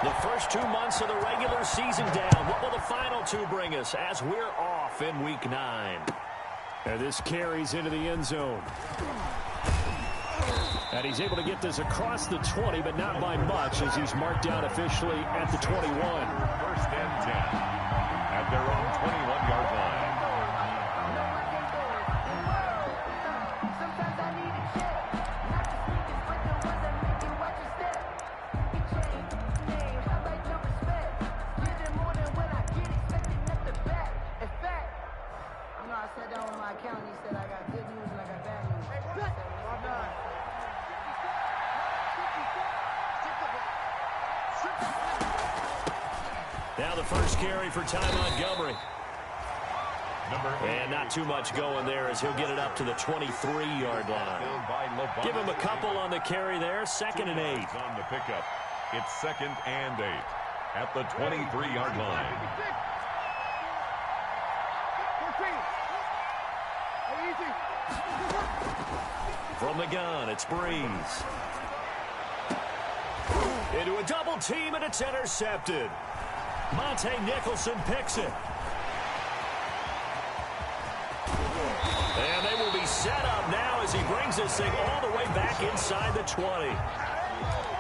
The first 2 months of the regular season down. What will the final two bring us as we're off in Week 9? And this carries into the end zone. And he's able to get this across the 20, but not by much, as he's marked down officially at the 21. First and 10 at their own 21-yard line. Now the first carry for Ty Montgomery. And not too much going there as he'll get it up to the 23-yard line. Give him a couple on the carry there. 2nd and 8. On the pickup. It's 2nd and 8 at the 23-yard line. From the gun, it's Breeze. Into a double team, and it's intercepted. Monte Nicholson picks it. And they will be set up now as he brings this thing all the way back inside the 20.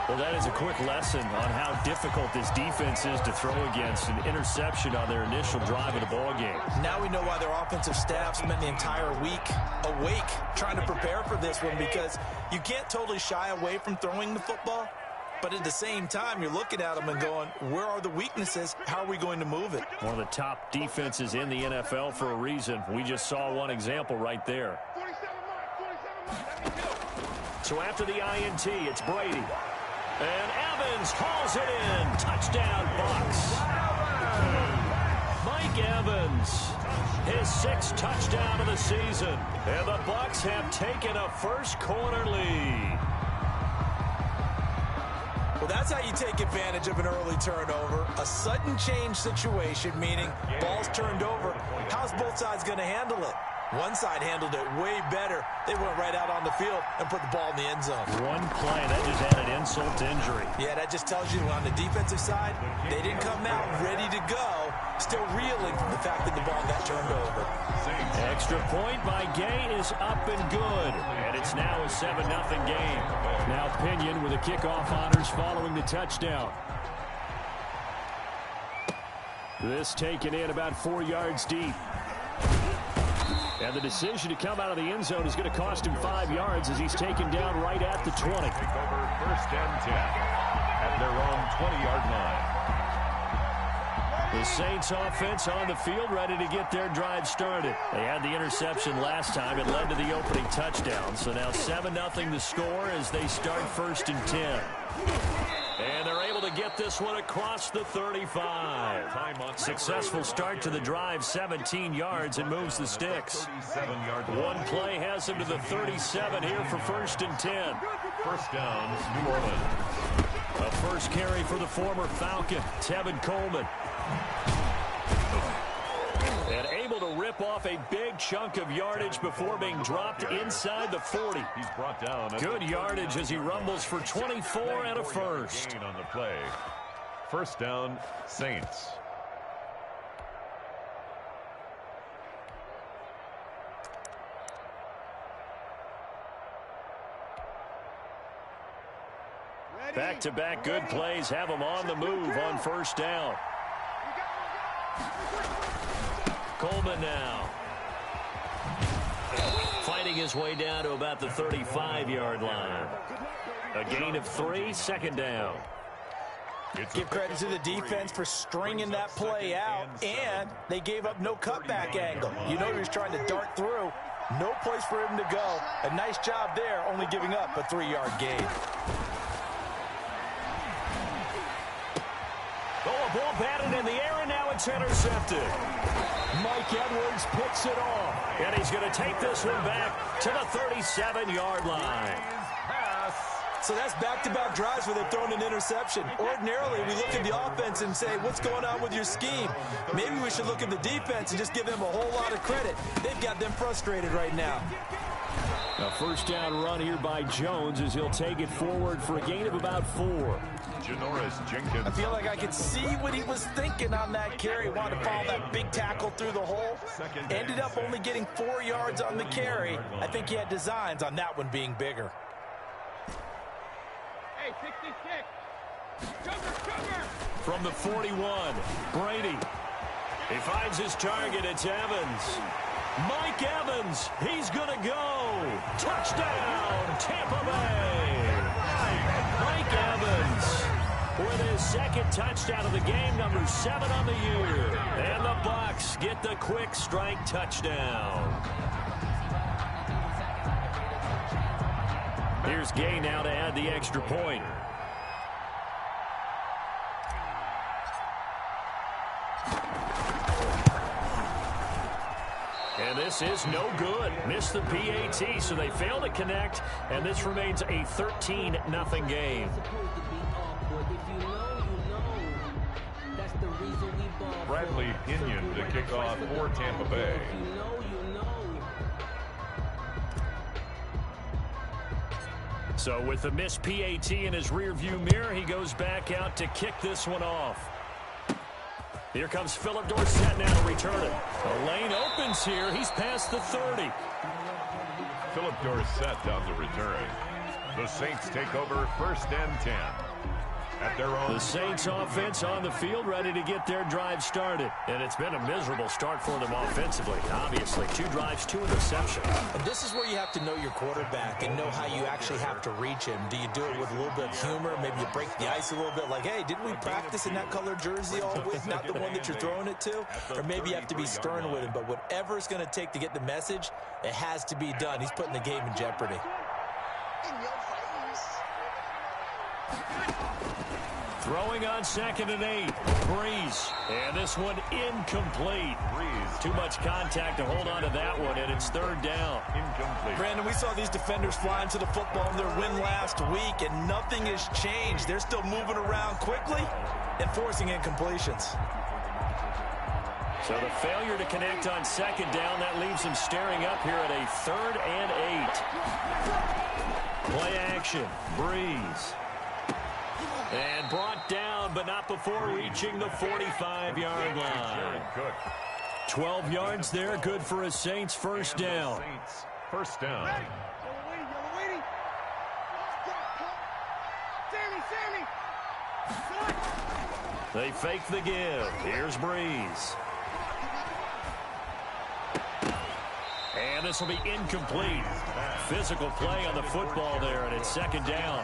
Well, that is a quick lesson on how difficult this defense is to throw against. An interception on their initial drive of the ballgame. Now we know why their offensive staff spent the entire week awake trying to prepare for this one, because you can't totally shy away from throwing the football. But at the same time, you're looking at them and going, where are the weaknesses? How are we going to move it? One of the top defenses in the NFL for a reason. We just saw one example right there. So after the INT, it's Brady. And Evans hauls it in. Touchdown, Bucs. Mike Evans, his 6th touchdown of the season. And the Bucs have taken a first quarter lead. Well, that's how you take advantage of an early turnover. A sudden change situation, meaning ball's turned over. How's both sides going to handle it? One side handled it way better. They went right out on the field and put the ball in the end zone. One play, that just added insult to injury. Yeah, that just tells you on the defensive side, they didn't come out ready to go, still reeling from the fact that the ball got turned over. Extra point by Gay is up and good. And it's now a 7-0 game. Now Pinion with the kickoff honors following the touchdown. This taken in about 4 yards deep. And the decision to come out of the end zone is going to cost him 5 yards as he's taken down right at the 20. Take over first and 10 at their own 20-yard line. The Saints offense on the field, ready to get their drive started. They had the interception last time. It led to the opening touchdown. So now 7-0 the score as they start first and 10. And they're able to get this one across the 35. Successful start to the drive, 17 yards, and moves the sticks. One play has him to the 37 here for first and 10. First down, New Orleans. A first carry for the former Falcon, Tevin Coleman. And able to rip off a big chunk of yardage before being dropped inside the 40. He's brought down. Good yardage as he rumbles for 24 and a first. On the play. First down, Saints. Back-to-back good plays have him on the move on first down. Coleman now. Fighting his way down to about the 35-yard line. A gain of 3, second down. Give credit to the defense for stringing that play out, and they gave up no cutback angle. You know he was trying to dart through. No place for him to go. A nice job there, only giving up a 3-yard gain. Oh, a ball batted in the air, and now it's intercepted. Mike Edwards picks it off, and he's going to take this one back to the 37-yard line. So that's back-to-back drives where they're throwing an interception. Ordinarily, we look at the offense and say, what's going on with your scheme? Maybe we should look at the defense and just give them a whole lot of credit. They've got them frustrated right now. A first down run here by Jones as he'll take it forward for a gain of about 4. Jenkins. I feel like I could see what he was thinking on that carry. Wanted to follow that big tackle through the hole. Ended up only getting 4 yards on the carry. I think he had designs on that one being bigger. Hey, 66. Cover. From the 41, Brady. He finds his target. It's Evans. Mike Evans. He's going to go. Touchdown, Tampa Bay. Mike Evans with his second touchdown of the game, number 7 on the year. And the Bucs get the quick strike touchdown. Here's Gay now to add the extra point. And this is no good. Missed the PAT, so they fail to connect, and this remains a 13-0 game. Bradley Pinion to kick off for Tampa Bay. So with the missed PAT in his rearview mirror, he goes back out to kick this one off. Here comes Philip Dorsett now to return it. The lane opens here. He's past the 30. Philip Dorsett on the return. The Saints take over 1st and 10. At their own. The Saints offense on the field, ready to get their drive started. And it's been a miserable start for them offensively. Obviously, 2 drives, 2 interceptions. And this is where you have to know your quarterback and know how you actually have to reach him. Do you do it with a little bit of humor? Maybe you break the ice a little bit like, hey, didn't we practice in that color jersey all week? Not the one that you're throwing it to? Or maybe you have to be stern with him. But whatever it's going to take to get the message, it has to be done. He's putting the game in jeopardy. Throwing on 2nd and 8. Breeze. And this one incomplete. Breeze. Too much contact to hold on to that one, and it's 3rd down. Incomplete. Brandon, we saw these defenders flying to the football in their win last week, and nothing has changed. They're still moving around quickly and forcing incompletions. So the failure to connect on 2nd down, that leaves them staring up here at a 3rd and 8. Play action. Breeze. And brought down, but not before reaching the 45-yard line. 12 yards there, good for a Saints first down. Saints first down. They fake the give. Here's Breeze. And this will be incomplete. Physical play on the football there, and it's 2nd down.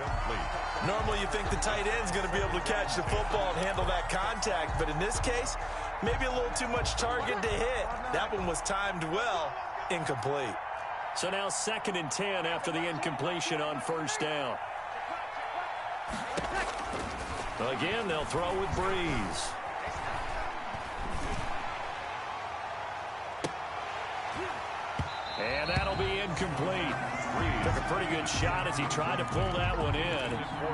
Normally you think the tight end's going to be able to catch the football and handle that contact, but in this case, maybe a little too much target to hit. That one was timed well, incomplete. So now 2nd and 10 after the incompletion on first down. Again, they'll throw with Breeze. And that'll be incomplete. Took a pretty good shot as he tried to pull that one in.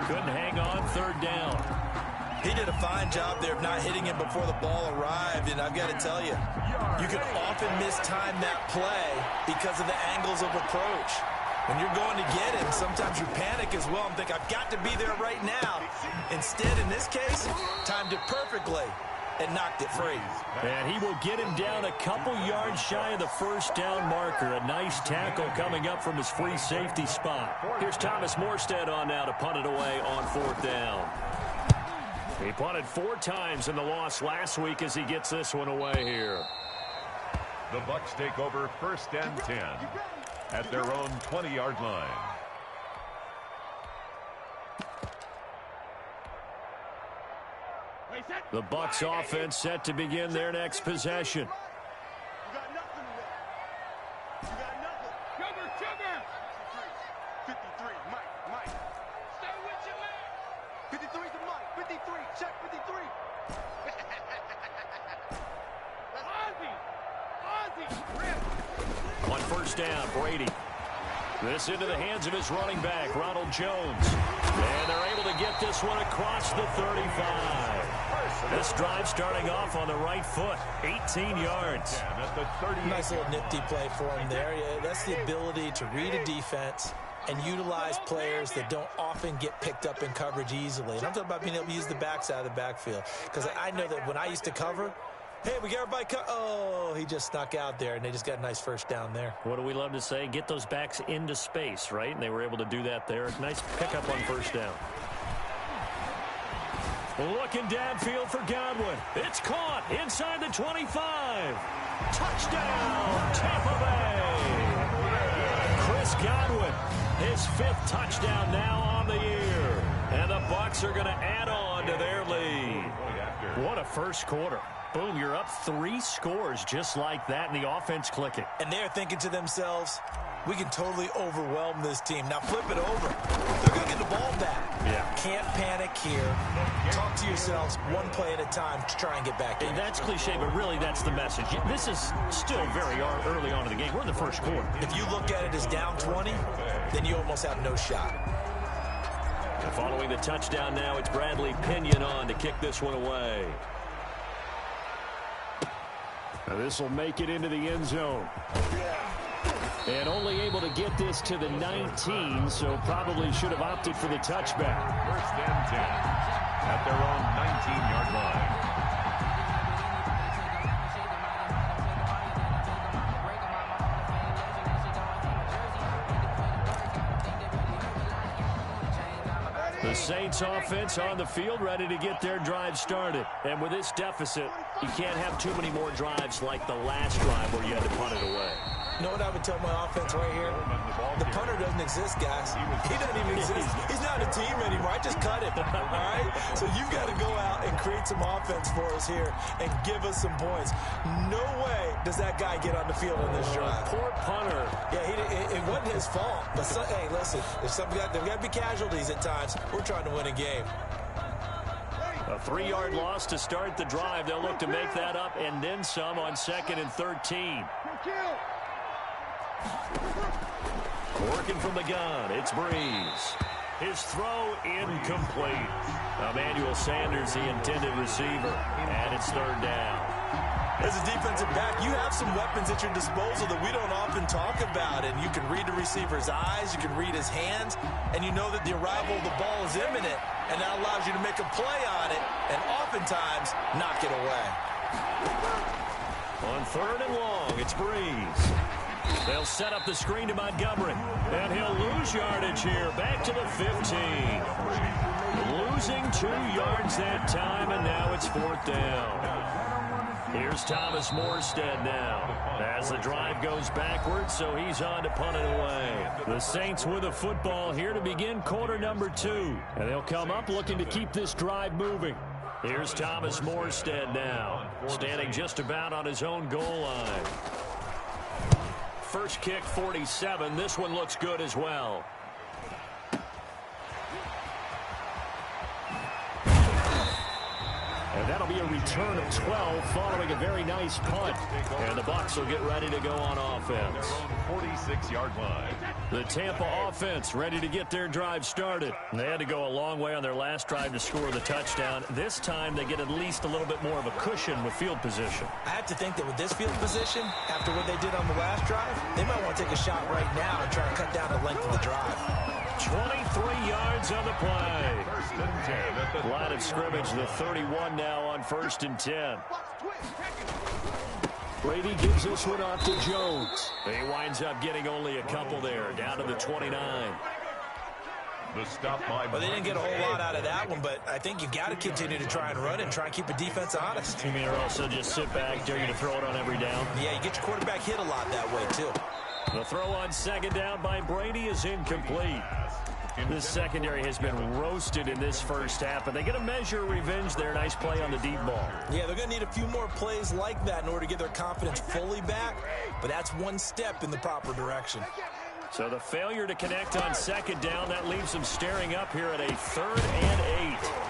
Couldn't hang on, 3rd down. He did a fine job there of not hitting him before the ball arrived, and I've got to tell you, you can often mistime that play because of the angles of approach. When you're going to get him, sometimes you panic as well and think, I've got to be there right now. Instead, in this case, timed it perfectly and knocked it free. And he will get him down a couple yards shy of the first down marker. A nice tackle coming up from his free safety spot. Here's Thomas Morstead on now to punt it away on 4th down. He punted 4 times in the loss last week as he gets this one away here. The Bucs take over 1st and 10 at their own 20-yard line. The Bucs offense set to begin their next possession. You got nothing there. You got nothing. Cover. 53, Mike. Stay with your man. 53's the Mike. 53, check 53. Ozzy. On first down, Brady. This into the hands of his running back, Ronald Jones. And they're able to get this one across the 35. This drive starting off on the right foot, 18 yards. Nice little nifty play for him there. Yeah, that's the ability to read a defense and utilize players that don't often get picked up in coverage easily. And I'm talking about being able to use the backside of the backfield. Because I know that when I used to cover, hey, we got everybody oh, he just snuck out there, and they just got a nice first down there. What do we love to say? Get those backs into space, right? And they were able to do that there. Nice pickup on first down. Looking downfield for Godwin. It's caught inside the 25. Touchdown, Tampa Bay. Chris Godwin, his 5th touchdown now on the year. And the Bucs are going to add on to their lead. What a first quarter. Boom, you're up 3 scores just like that, and the offense clicking. And they're thinking to themselves, we can totally overwhelm this team. Now flip it over. They're going to get the ball back. Yeah. Can't panic here. Talk to yourselves one play at a time to try and get back in. And that's cliche, but really that's the message. This is still very early on in the game. We're in the first quarter. If you look at it as down 20, then you almost have no shot. And following the touchdown now, it's Bradley Pinion on to kick this one away. Now this will make it into the end zone. And only able to get this to the 19, so probably should have opted for the touchback. First and 10 at their own 19-yard line. The Saints offense on the field, ready to get their drive started. And with this deficit, you can't have too many more drives like the last drive where you had to punt it away. You know what I would tell my offense right here? The punter doesn't exist, guys. He doesn't even exist. He's not a team anymore. I just cut it, all right? So you've got to go out and create some offense for us here and give us some points. No way does that guy get on the field on this drive. Poor punter. Yeah, it wasn't his fault. But, hey, listen, there's got to be casualties at times. We're trying to win a game. A 3-yard loss to start the drive. They'll look to make that up and then some on 2nd and 13. Working from the gun, it's Breeze. His throw incomplete. Emmanuel Sanders, the intended receiver, and it's 3rd down. As a defensive back, you have some weapons at your disposal that we don't often talk about, and you can read the receiver's eyes, you can read his hands, and you know that the arrival of the ball is imminent, and that allows you to make a play on it, and oftentimes knock it away. On 3rd and long, it's Breeze. They'll set up the screen to Montgomery, and he'll lose yardage here, back to the 15. Losing 2 yards that time, and now it's 4th down. Here's Thomas Morstead now, as the drive goes backwards, so he's on to punt it away. The Saints with a football here to begin quarter number 2, and they'll come up looking to keep this drive moving. Here's Thomas Morstead now, standing just about on his own goal line. First kick, 47. This one looks good as well. And that'll be a return of 12 following a very nice punt. And the Bucs will get ready to go on offense. 46-yard line. The Tampa offense ready to get their drive started. They had to go a long way on their last drive to score the touchdown. This time they get at least a little bit more of a cushion with field position. I have to think that with this field position, after what they did on the last drive, they might want to take a shot right now and try to cut down the length of the drive. 23 yards on the play. First and 10 at the Line of scrimmage, the 31 now on 1st and 10. Brady gives this one off to Jones. He winds up getting only a couple there, down to the 29. The stop by. Well, they didn't get a whole lot out of that one, but I think you've got to continue to try and run and try and keep the defense honest. You mean or also just sit back, dare you to throw it on every down? Yeah, you get your quarterback hit a lot that way, too. The throw on 2nd down by Brady is incomplete. This secondary has been roasted in this first half, but they get a measure of revenge there. Nice play on the deep ball. Yeah, they're going to need a few more plays like that in order to get their confidence fully back, but that's one step in the proper direction. So the failure to connect on 2nd down, that leaves them staring up here at a 3rd and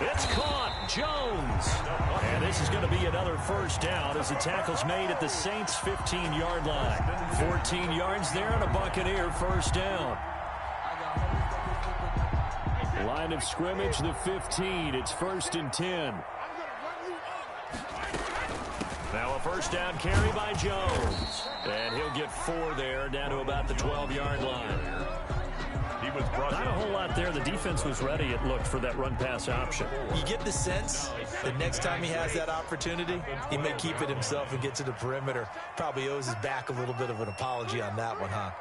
8. It's caught. Jones. And this is going to be another first down as the tackle's made at the Saints' 15-yard line. 14 yards there on a Buccaneer first down. Line of scrimmage, the 15. It's 1st and 10. Now a first down carry by Jones. And he'll get 4 there, down to about the 12-yard line. He was brought Not a whole lot there. The defense was ready, it looked, for that run-pass option. You get the sense that next time he has that opportunity, he may keep it himself and get to the perimeter. Probably owes his back a little bit of an apology on that one, huh?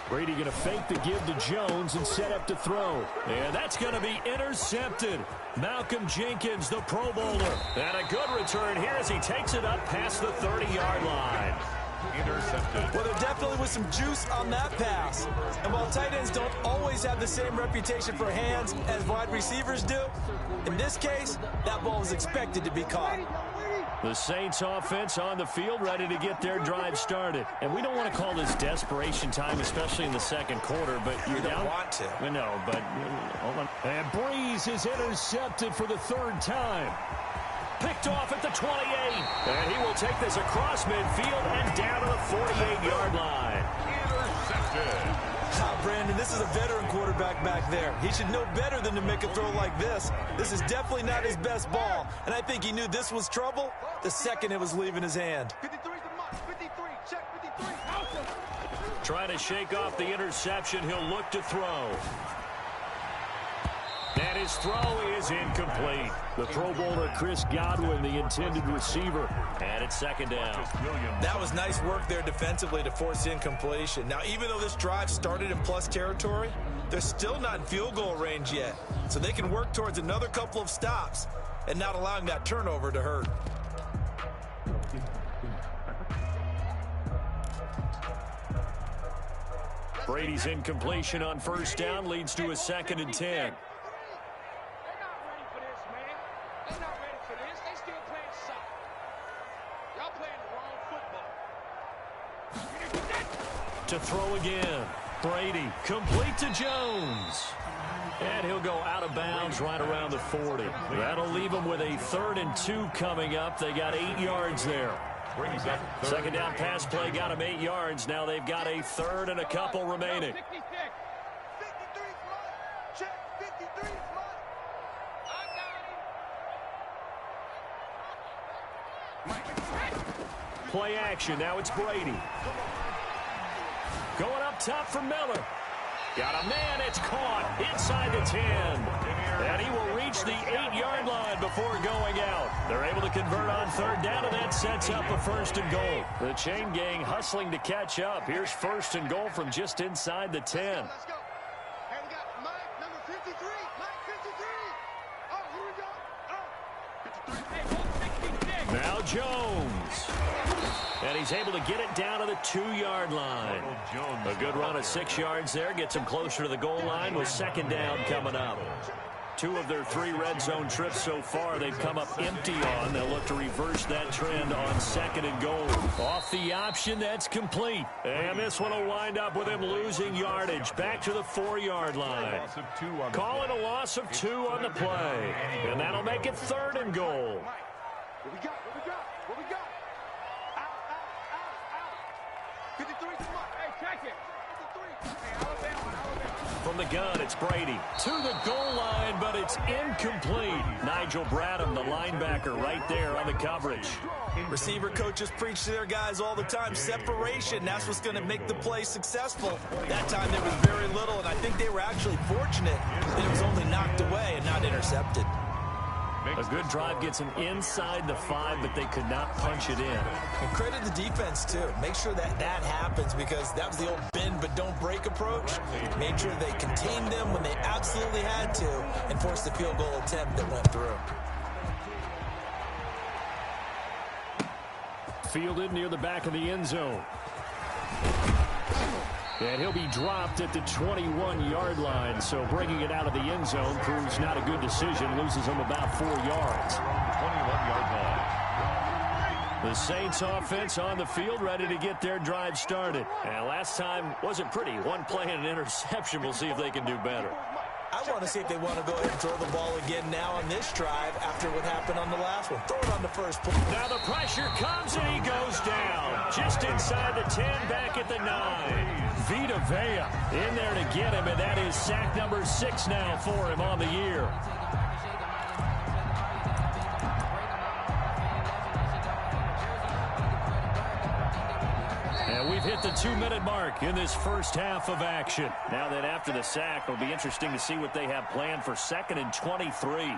Brady going to fake the give to Jones and set up to throw. And that's going to be intercepted. Malcolm Jenkins, the Pro Bowler. And a good return here as he takes it up past the 30-yard line. intercepted. Well, there definitely was some juice on that pass. And while tight ends don't always have the same reputation for hands as wide receivers do, in this case, that ball was expected to be caught. The Saints offense on the field, ready to get their drive started. And we don't want to call this desperation time, especially in the second quarter, but you're down. Want to. I know, but hold on. And Breeze is intercepted for the third time. Picked off at the 28. And he will take this across midfield and down to the 48-yard line. Intercepted. Brandon, this is a veteran quarterback back there. He should know better than to make a throw like this. This is definitely not his best ball, and I think he knew this was trouble the second it was leaving his hand. 53 's the mark. 53. Check 53. Awesome. Trying to shake off the interception. He'll look to throw. And his throw is incomplete. The Pro Bowler Chris Godwin, the intended receiver. And it's second down. That was nice work there defensively to force incompletion. Now, even though this drive started in plus territory, they're still not in field goal range yet. So they can work towards another couple of stops and not allowing that turnover to hurt. Brady's incompletion on first down leads to a 2nd and 10. To throw again. Brady complete to Jones. And he'll go out of bounds right around the 40. That'll leave him with a 3rd and 2 coming up. They got 8 yards there. Second down pass play got him 8 yards. Now they've got a 3rd and a couple remaining. 53 's mine. Check 53 's mine. I got him. Play action. Now it's Brady. Going up top for Miller. Got a man. It's caught inside the 10. And he will reach the 8-yard line before going out. They're able to convert on 3rd down, and that sets up a 1st and goal. The chain gang hustling to catch up. Here's 1st and goal from just inside the 10. Let's go. Hey, we got Mike, number 53. Mike, 53. Oh, here we go. Oh, 53. Now Jones. And he's able to get it down to the 2-yard line. A good run of 6 yards there. Gets him closer to the goal line with 2nd down coming up. 2 of their 3 red zone trips so far they've come up empty on. They'll look to reverse that trend on 2nd and goal. Off the option, that's complete. And this one will wind up with him losing yardage. Back to the 4-yard line. Calling a loss of 2 on the play. And that'll make it 3rd and goal. What we got? What we got? What we got? Out. 53 's the mark. Hey, check it. 53. Hey, Alabama. From the gun, it's Brady to the goal line, but it's incomplete. Nigel Bradham, the linebacker, right there on the coverage. Receiver coaches preach to their guys all the time. Separation, that's what's going to make the play successful. That time there was very little, and I think they were actually fortunate that it was only knocked away and not intercepted. A good drive gets them inside the 5, but they could not punch it in. And credit the defense, too. Make sure that that happens, because that was the old bend but don't break approach. Made sure they contained them when they absolutely had to and forced the field goal attempt that went through. Fielded near the back of the end zone. And he'll be dropped at the 21-yard line, so bringing it out of the end zone proves not a good decision. Loses him about 4 yards. 21-yard line. The Saints offense on the field, ready to get their drive started. And last time wasn't pretty. 1 play and an interception. We'll see if they can do better. I want to see if they want to go ahead and throw the ball again now on this drive after what happened on the last one. Throw it on the first play. Now the pressure comes and he goes down. Just inside the 10, back at the 9. Vita Vea in there to get him, and that is sack number 6 now for him on the year. hit the 2-minute mark in this first half of action. Now that after the sack, it'll be interesting to see what they have planned for 2nd and 23.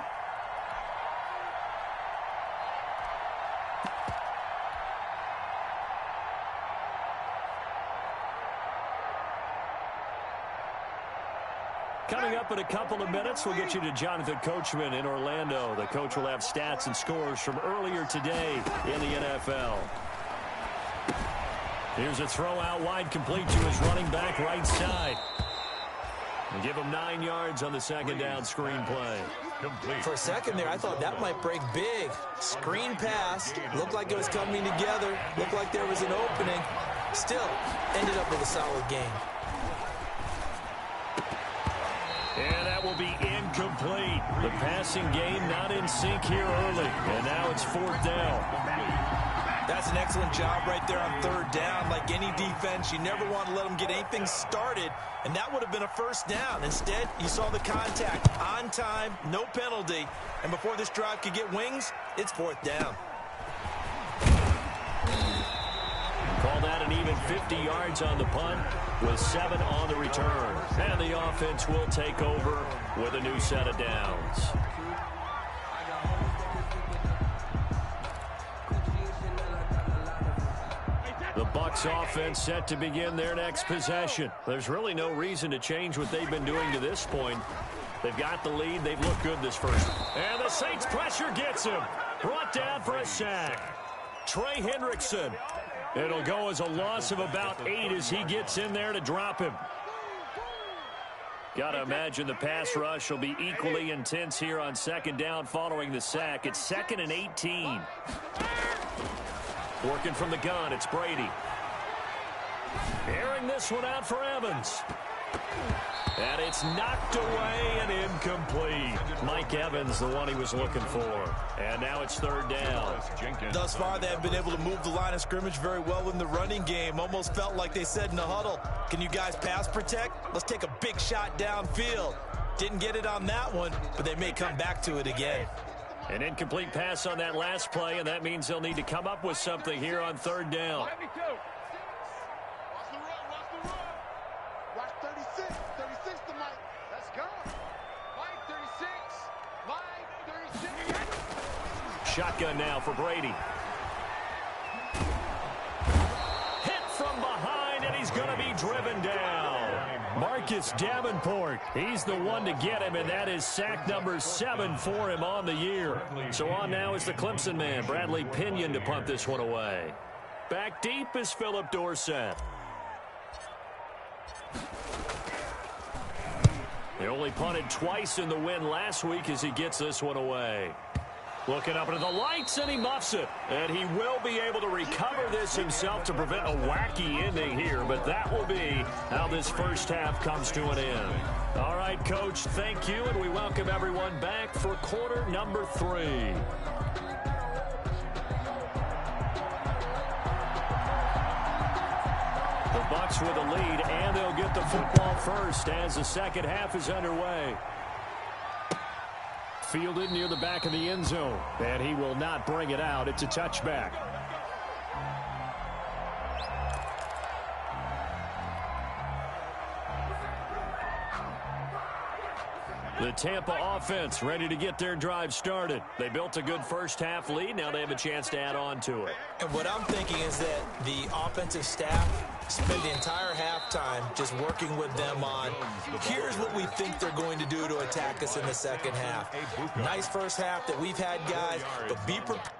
Coming up in a couple of minutes, we'll get you to Jonathan Coachman in Orlando. The coach will have stats and scores from earlier today in the NFL. Here's a throw out wide, complete to his running back right side. And give him 9 yards on the second down screen play. Complete. For a second there, I thought that might break big. Screen pass. Looked like it was coming together. Looked like there was an opening. Still, ended up with a solid game. And that will be incomplete. The passing game not in sync here early. And now it's 4th down. That's an excellent job right there on 3rd down. Like any defense, you never want to let them get anything started, and that would have been a 1st down. Instead, you saw the contact on time, no penalty, and before this drive could get wings, it's 4th down. Call that an even 50 yards on the punt with 7 on the return. And the offense will take over with a new set of downs. The Bucs offense set to begin their next possession. There's really no reason to change what they've been doing to this point. They've got the lead. They've looked good this first. And the Saints pressure gets him. Brought down for a sack. Trey Hendrickson. It'll go as a loss of about 8 as he gets in there to drop him. Got to imagine the pass rush will be equally intense here on 2nd down following the sack. It's 2nd and 18. Working from the gun, it's Brady. Airing this one out for Evans. And it's knocked away and incomplete. Mike Evans, the one he was looking for. And now it's 3rd down. Thus far, they have been able to move the line of scrimmage very well in the running game. Almost felt like they said in the huddle, can you guys pass protect? Let's take a big shot downfield. Didn't get it on that one, but they may come back to it again. An incomplete pass on that last play, and that means they'll need to come up with something here on 3rd down. Watch the run. Watch 36. 36 to Mike. Let's go. Mike 36. Mike 36. Shotgun now for Brady. Hit from behind, and he's going to be driven down. Marcus Davenport, he's the one to get him, and that is sack number 7 for him on the year. So on now is the Clemson man, Bradley Pinion, to punt this one away. Back deep is Philip Dorsett. They only punted twice in the win last week as he gets this one away. Looking up into the lights, and he muffs it. And he will be able to recover this himself to prevent a wacky ending here. But that will be how this first half comes to an end. All right, Coach, thank you. And we welcome everyone back for quarter number 3. The Bucs with a lead, and they'll get the football first as the second half is underway. Fielded near the back of the end zone, and he will not bring it out. It's a touchback. The Tampa offense ready to get their drive started. They built a good first half lead. Now they have a chance to add on to it. And what I'm thinking is that the offensive staff spend the entire halftime just working with them on, here's what we think they're going to do to attack us in the second half. Nice first half that we've had, guys, but be prepared.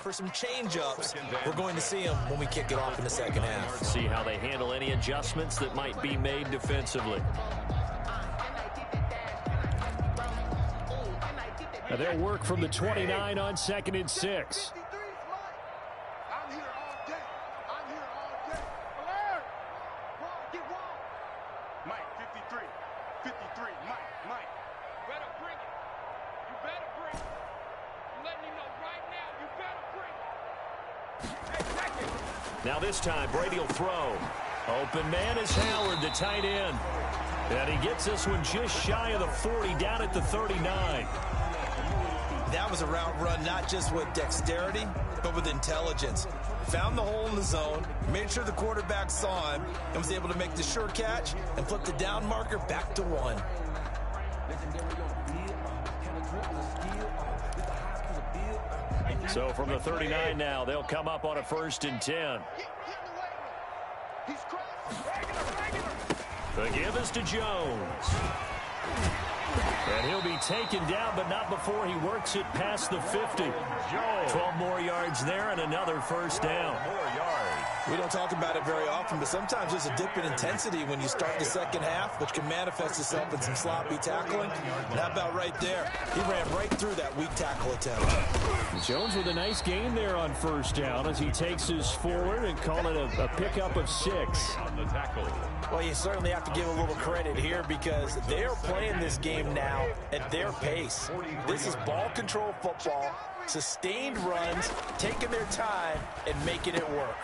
for some change-ups. We're going to see them when we kick it off in the second half. See how they handle any adjustments that might be made defensively. And they'll work from the 29 on 2nd and 6. I'm here all day. I'm here all day. Alert! Wall, get wall. Mike, 53. 53. Mike. Better bring it. You better bring it. I'm letting you know right now, you better bring it. Hey, check it. Now this time, Brady will throw. Open man is Howard, the tight end. And he gets this one just shy of the 40, down at the 39. That was a route run, not just with dexterity, but with intelligence. Found the hole in the zone, made sure the quarterback saw him, and was able to make the sure catch and flip the down marker back to 1. So from the 39 now, they'll come up on a 1st and 10. He's crossing. The give is to Jones. And he'll be taken down, but not before he works it past the 50. 12 more yards there and another 1st down. We don't talk about it very often, but sometimes there's a dip in intensity when you start the second half, which can manifest itself in some sloppy tackling. And how about right there? He ran right through that weak tackle attempt. Jones with a nice gain there on 1st down as he takes his forward and call it a pickup of 6. On the tackle. Well, you certainly have to give a little credit here because they're playing this game now at their pace. This is ball control football, sustained runs, taking their time and making it work.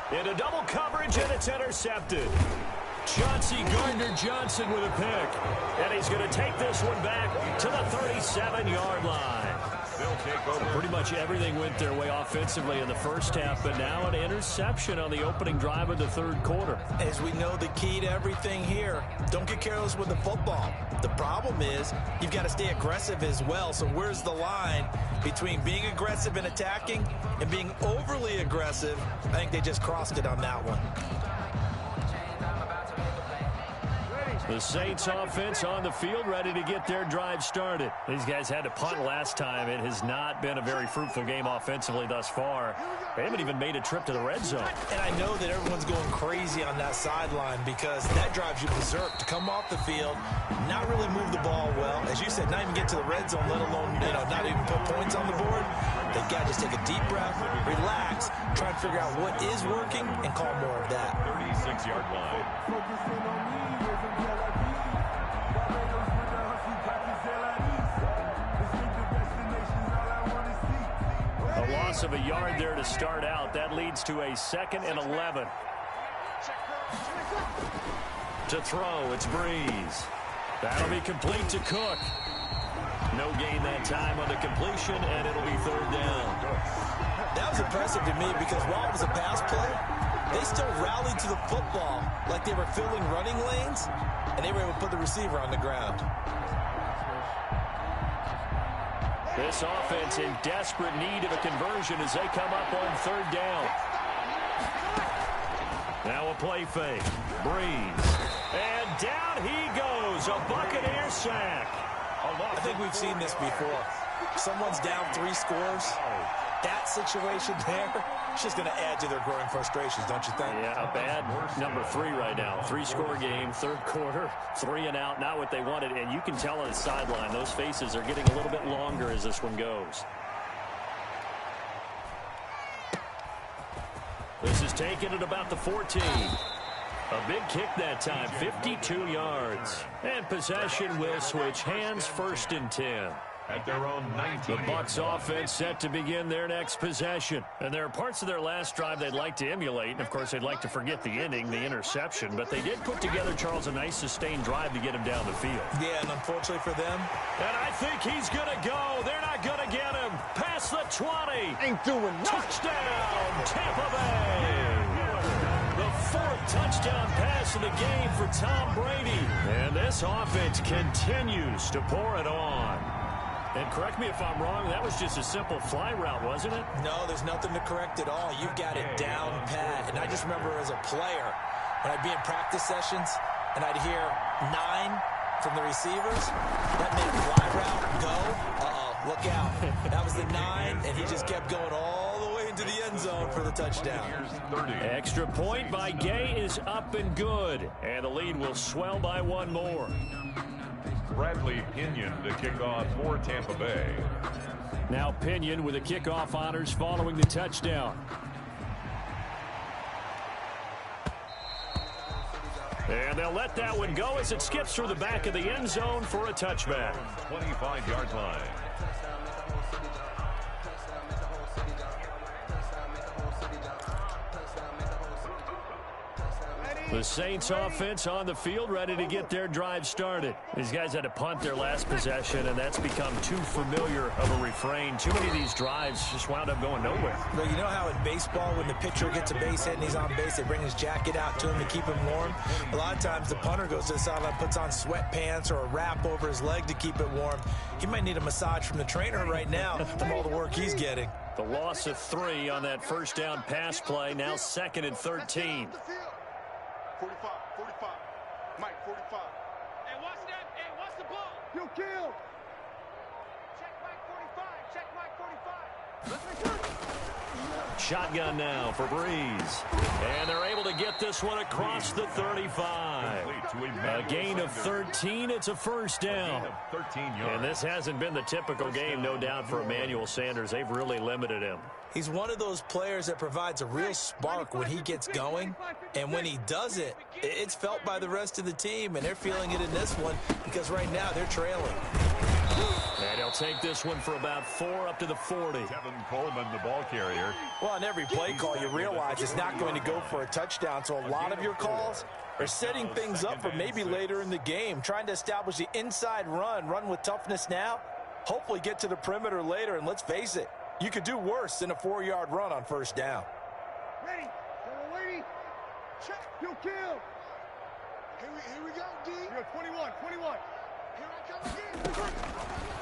Into double coverage, and it's intercepted. Chauncey Gardner-Johnson with a pick. And he's going to take this one back to the 37-yard line. They'll take over. Pretty much everything went their way offensively in the first half, but now an interception on the opening drive of the 3rd quarter. As we know, the key to everything here, don't get careless with the football. The problem is you've got to stay aggressive as well. So where's the line between being aggressive and attacking and being overly aggressive? I think they just crossed it on that one. The Saints offense on the field, ready to get their drive started. These guys had to punt last time. It has not been a very fruitful game offensively thus far. They haven't even made a trip to the red zone. And I know that everyone's going crazy on that sideline because that drives you berserk to come off the field, not really move the ball well. As you said, not even get to the red zone, let alone, not even put points on the board. They got to just take a deep breath, relax, try and figure out what is working and call more of that. 36-yard line. A loss of a yard there to start out. That leads to a 2nd and 11. To throw, it's Breeze. That'll be complete to Cook. No gain that time on the completion, and it'll be 3rd down. That was impressive to me because while it was a pass play, they still rallied to the football like they were filling running lanes, and they were able to put the receiver on the ground. This offense in desperate need of a conversion as they come up on 3rd down. Now a play fake. Breeze. And down he goes. A Buccaneers sack. I think we've seen this before. Someone's down 3 scores. That situation there, it's just going to add to their growing frustrations, don't you think? Yeah, a bad number 3 right now. 3-score game, 3rd quarter, 3 and out, not what they wanted. And you can tell on the sideline, those faces are getting a little bit longer as this one goes. This is taken at about the 14. A big kick that time, 52 yards. And possession will switch hands, 1st and 10. At their own 19. The Bucs offense set to begin their next possession. And there are parts of their last drive they'd like to emulate. And, of course, they'd like to forget the ending, the interception. But they did put together, Charles, a nice sustained drive to get him down the field. Yeah, and unfortunately for them. And I think he's going to go. They're not going to get him. Past the 20. Ain't doing nothing. Touchdown, Tampa Bay. The 4th touchdown pass of the game for Tom Brady. And this offense continues to pour it on. And correct me if I'm wrong, that was just a simple fly route, wasn't it? No, there's nothing to correct at all. You've got it down pat. And I just remember as a player, when I'd be in practice sessions and I'd hear 9 from the receivers, that meant fly route, go. Uh-oh, look out. That was the 9, and he just kept going all the way into the end zone for the touchdown. Extra point by Gay is up and good. And the lead will swell by one more. Bradley Pinion to kick off for Tampa Bay. Now Pinion with the kickoff honors following the touchdown. And they'll let that one go as it skips through the back of the end zone for a touchback. 25-yard line. The Saints offense on the field, ready to get their drive started. These guys had to punt their last possession, and that's become too familiar of a refrain. Too many of these drives just wound up going nowhere. Well, you know how in baseball, when the pitcher gets a base hit and he's on base, they bring his jacket out to him to keep him warm? A lot of times the punter goes to the sideline, puts on sweatpants or a wrap over his leg to keep it warm. He might need a massage from the trainer right now from all the work he's getting. The loss of 3 on that first down pass play, now 2nd and 13. 45, 45. Mike, 45. Hey, watch that. Hey, watch the ball. You kill. Check Mike 45. Check Mike 45. Shotgun now for Breeze. And they're able to get this one across the 35. A gain of 13. It's a first down. 13 yards. And this hasn't been the typical game, no doubt, for Emmanuel Sanders. They've really limited him. He's one of those players that provides a real spark when he gets going. And when he does it, it's felt by the rest of the team. And they're feeling it in this one because right now they're trailing. And he'll take this one for about 4 up to the 40. Kevin Coleman, the ball carrier. Well, on every play call, you realize it's not going to go for a touchdown. So a lot of your calls are setting things up for maybe later in the game, trying to establish the inside run with toughness now, hopefully get to the perimeter later. And let's face it, you could do worse than a 4-yard run on first down. Ready. Ready. Check. You kill. Here we go, D. You're 21. 21. Here I come again.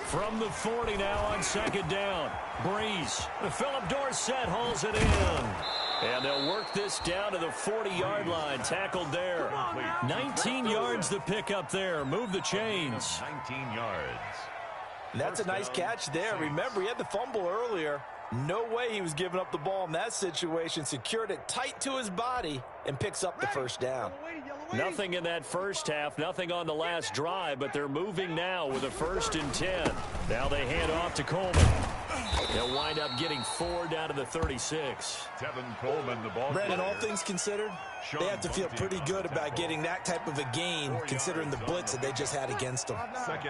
From the 40 now on 2nd down. Breeze. Philip Dorsett hauls it in. And they'll work this down to the 40-yard line. Tackled there. 19 yards to pick up there. Move the chains. 19 yards. That's a nice catch there. Remember, he had the fumble earlier. No way he was giving up the ball in that situation. Secured it tight to his body and picks up the first down. Nothing in that first half, nothing on the last drive, but they're moving now with a 1st and 10. Now they hand off to Coleman. They'll wind up getting 4 down to the 36. Tevin Coleman, the ball Brandon, all things considered, they have to feel pretty good about getting that type of a gain, considering the blitz that they just had against them.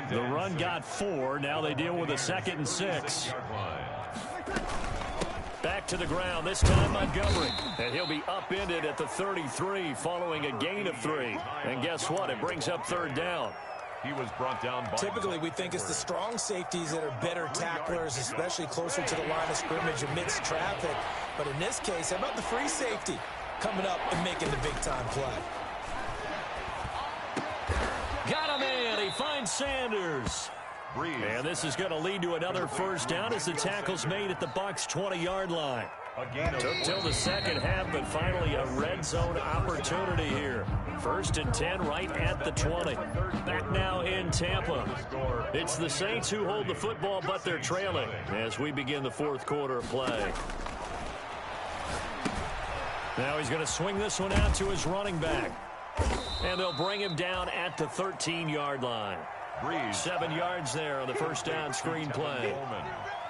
The run got 4. Now they deal with a 2nd and 6. Back to the ground, this time Montgomery. And he'll be upended at the 33 following a gain of 3. And guess what? It brings up 3rd down. He was brought down by... Typically, we think it's the strong safeties that are better tacklers, especially closer to the line of scrimmage amidst traffic. But in this case, how about the free safety coming up and making the big-time play? Got him in. He finds Sanders. And this is going to lead to another first down as the tackle's made at the Bucs' 20-yard line. Took till the second half, but finally a red zone opportunity here. 1st and 10 right at the 20. Back now in Tampa. It's the Saints who hold the football, but they're trailing as we begin the 4th quarter of play. Now he's going to swing this one out to his running back. And they'll bring him down at the 13-yard line. 7 yards there on the first down screen play.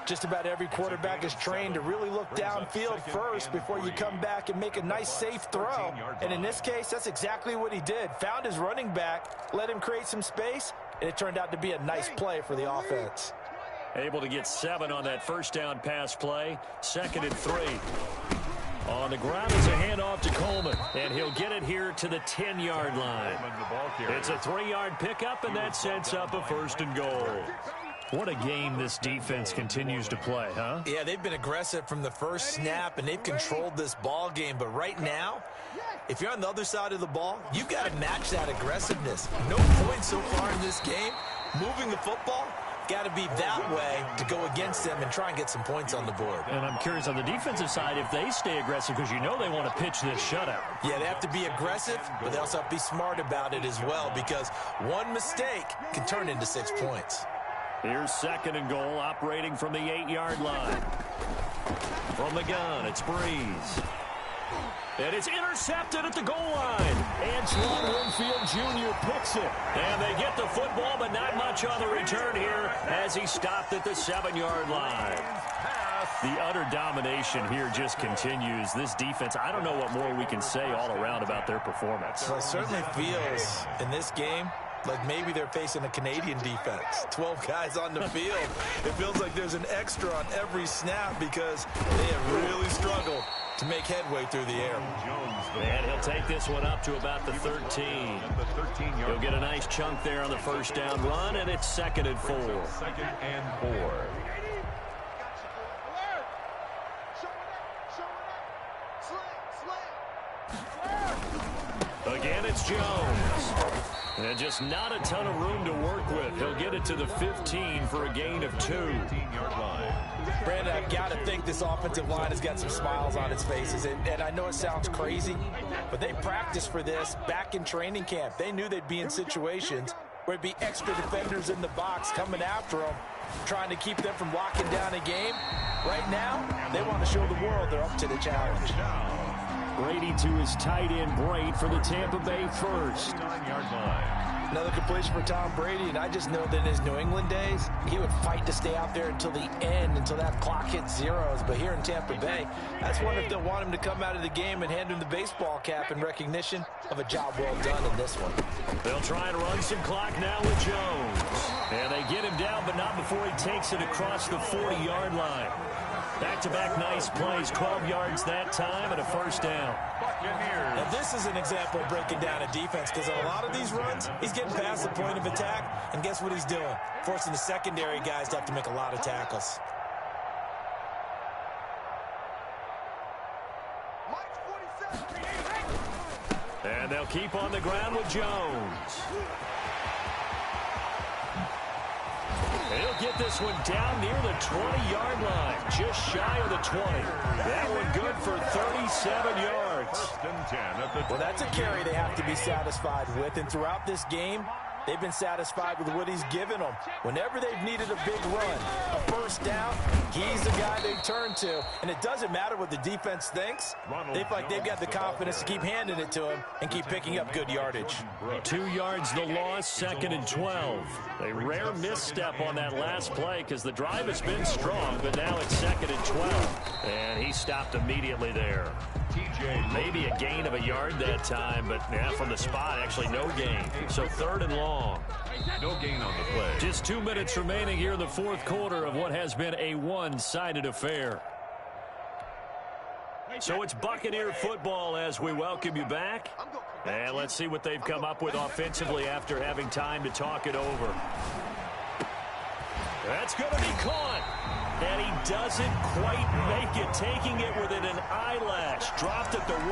Just about every quarterback is trained to really look downfield first before you come back and make a nice, safe throw. And in this case, that's exactly what he did. Found his running back, let him create some space, and it turned out to be a nice play for the offense. Able to get 7 on that first down pass play. 2nd and 3. On the ground is a handoff to Coleman, and he'll get it here to the 10-yard line. It's a 3-yard pickup, and that sets up a 1st and goal. What a game this defense continues to play, huh? Yeah, they've been aggressive from the first snap, and they've controlled this ball game. But right now, if you're on the other side of the ball, you've got to match that aggressiveness. No points so far in this game. Moving the football, got to be that way to go against them and try and get some points on the board. And I'm curious on the defensive side if they stay aggressive, because you know they want to pitch this shutout. Yeah, they have to be aggressive, but they also have to be smart about it as well, because one mistake can turn into 6 points. Here's 2nd and goal, operating from the 8-yard line. From the gun, it's Breeze. And it's intercepted at the goal line. Antoine Winfield Jr. picks it. And they get the football, but not much on the return here as he stopped at the 7-yard line. The utter domination here just continues. This defense, I don't know what more we can say all around about their performance. Well, it certainly feels in this game like maybe they're facing a Canadian defense. 12 guys on the field. It feels like there's an extra on every snap because they have really struggled to make headway through the air. And he'll take this one up to about the 13. He'll get a nice chunk there on the first down run, and it's 2nd and 4. 2nd and 4. Again, it's Jones. And just not a ton of room to work with. He'll get it to the 15 for a gain of 2. 15-yard line. Brandon, I've got to think this offensive line has got some smiles on its faces. And I know it sounds crazy, but they practiced for this back in training camp. They knew they'd be in situations where it'd be extra defenders in the box coming after them, trying to keep them from locking down a game. Right now, they want to show the world they're up to the challenge. Brady to his tight end, Braid, for the Tampa Bay first. 9-yard line. Another completion for Tom Brady, and I just know that in his New England days, he would fight to stay out there until the end, until that clock hit zeros. But here in Tampa Bay, that's one if they'll want him to come out of the game and hand him the baseball cap in recognition of a job well done in this one. They'll try and run some clock now with Jones. And they get him down, but not before he takes it across the 40-yard line. Back-to-back nice plays, 12 yards that time, and a first down. Buccaneers. Now, this is an example of breaking down a defense because on a lot of these runs, he's getting past the point of attack, and guess what he's doing? Forcing the secondary guys to have to make a lot of tackles. And they'll keep on the ground with Jones. He'll get this one down near the 20-yard line, just shy of the 20. That one good for 37 yards. 1st and 10 at the 20. Well, that's a carry they have to be satisfied with, and throughout this game, they've been satisfied with what he's given them. Whenever they've needed a big run, a first down, he's the guy they turn to. And it doesn't matter what the defense thinks. They feel like they've got the confidence to keep handing it to him and keep picking up good yardage. 2 yards the loss, 2nd and 12. A rare misstep on that last play because the drive has been strong, but now it's 2nd and 12. And he stopped immediately there. Maybe a gain of a yard that time, but yeah, from the spot, actually no gain. So 3rd and long. No gain on the play. Just 2 minutes remaining here in the 4th quarter of what has been a one-sided affair. So it's Buccaneer football as we welcome you back. And let's see what they've come up with offensively after having time to talk it over. That's going to be caught. And he doesn't quite make it, taking it within an eyelash. Dropped at the 1.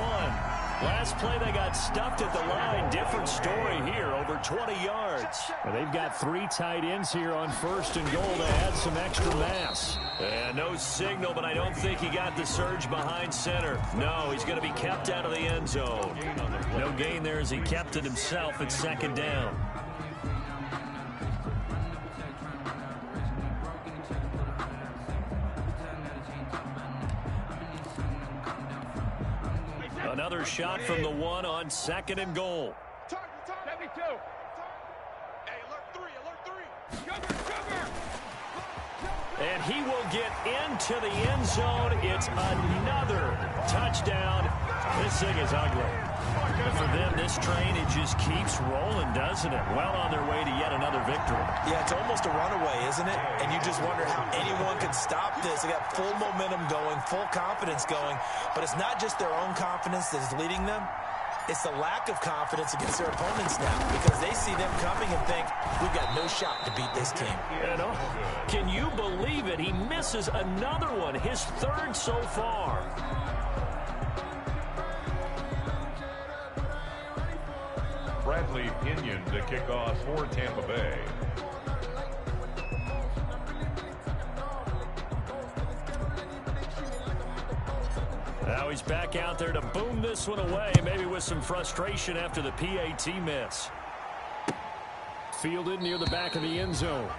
Last play, they got stuffed at the line. Different story here, over 20 yards. Well, they've got 3 tight ends here on 1st and goal to add some extra mass. And no signal, but I don't think he got the surge behind center. No, he's going to be kept out of the end zone. No gain there as he kept it himself at 2nd down. Another shot from the 1 on 2nd and goal. 72. Hey, alert 3, alert 3. And he will get into the end zone. It's another touchdown. This thing is ugly. And for them, this train, it just keeps rolling, doesn't it? Well on their way to yet another victory. Yeah, it's almost a runaway, isn't it? And you just wonder how anyone could stop this. They got full momentum going, full confidence going. But it's not just their own confidence that is leading them. It's the lack of confidence against their opponents now because they see them coming and think, we've got no shot to beat this team. You know, can you believe it? He misses another one, his 3rd so far. Bradley Pinion to kick off for Tampa Bay. Now he's back out there to boom this one away, maybe with some frustration after the PAT miss. fielded near the back of the end zone.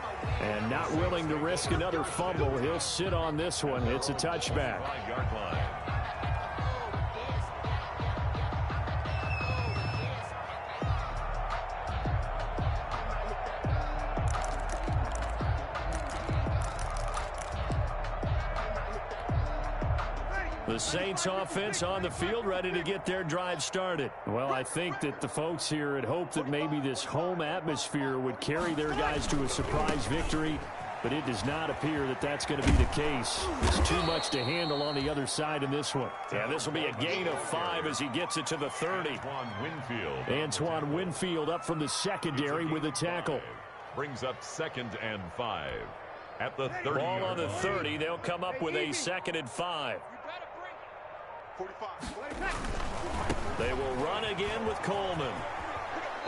And not willing to risk another fumble, he'll sit on this one. It's a touchback. The Saints offense on the field, ready to get their drive started. Well, I think that the folks here had hoped that maybe this home atmosphere would carry their guys to a surprise victory, but it does not appear that that's going to be the case. There's too much to handle on the other side in this one. Yeah, this will be a gain of 5 as he gets it to the 30. Antoine Winfield up from the secondary with a tackle. Brings up 2nd and 5 at the 30. Ball on the 30. They'll come up with a 2nd and 5. 45. They will run again with Coleman.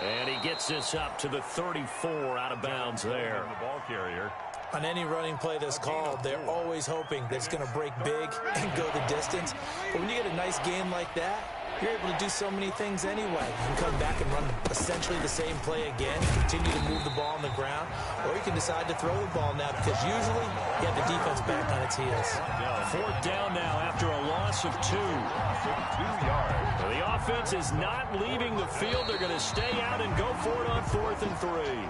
And he gets this up to the 34 out of bounds there. The ball carrier. On any running play that's called, they're always hoping that it's going to break big and go the distance. But when you get a nice gain like that, you're able to do so many things anyway. You can come back and run essentially the same play again, continue to move the ball on the ground, or you can decide to throw the ball now because usually you have the defense back on its heels. 4th down now after a loss of 2. 2 yards. The offense is not leaving the field. They're going to stay out and go for it on 4th and 3.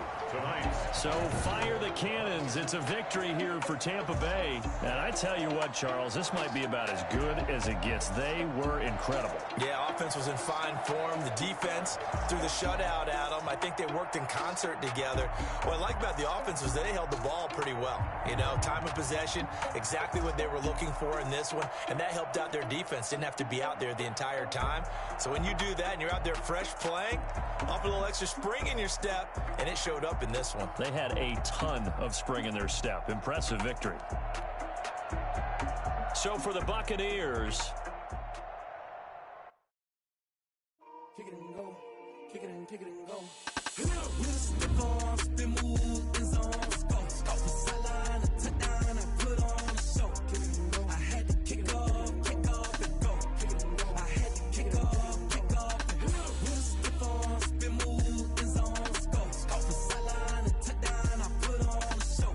So fire the cannons. It's a victory here for Tampa Bay. And I tell you what, Charles, this might be about as good as it gets. They were incredible. Yeah, offense was in fine form. The defense threw the shutout at them. I think they worked in concert together. What I like about the offense was they held the ball pretty well. You know, time of possession, exactly what they were looking for in this one. And that helped out their defense. Didn't have to be out there the entire time. So when you do that and you're out there fresh playing, off a little extra spring in your step, and it showed up in this one. They had a ton of spring in their step. Impressive victory. So for the Buccaneers, kick it and go, kick it and go. I had to kick off and go. I had to kick off and go. With a stiff arm, spin move, end zone, go. Off the sideline and touchdown, I put on a show.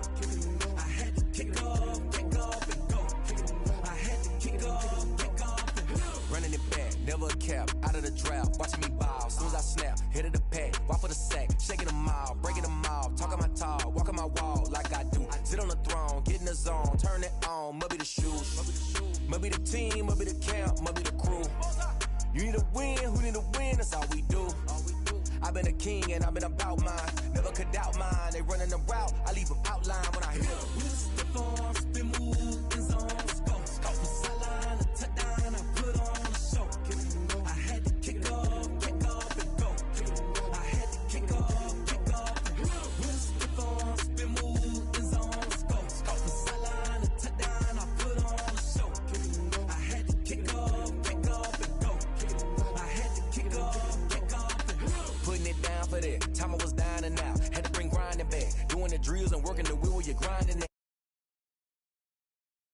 I had to kick off and go. I had to kick off and go. Running it back, never a cap, out of the draft, watching me ball. Soon as I snap, hit of the pack, walk for the sack, shaking them all, breaking them all, talking my talk, walking my wall like I do. Sit on the throne, get in the zone, turn it on, must be the shoes, must be the team, must be the camp, must be the crew. You need a win, who need a win, that's all we do. I've been a king and I've been about mine, never could doubt mine. They running the route, I leave them outline when I hit them. With a stiff arm, spin move, end zone, go. Off the sideline and touchdown, I put on a show. I had to kick off and go. I had to kick off and go. With a stiff arm, spin move, end zone, go. Off the sideline and touchdown, I put on a show. I had to kick off and go. I had to kick off and go. Putting it down for that, time I was down and out, had to bring grinding back, doing the drills and working the wheel while you're grinding that.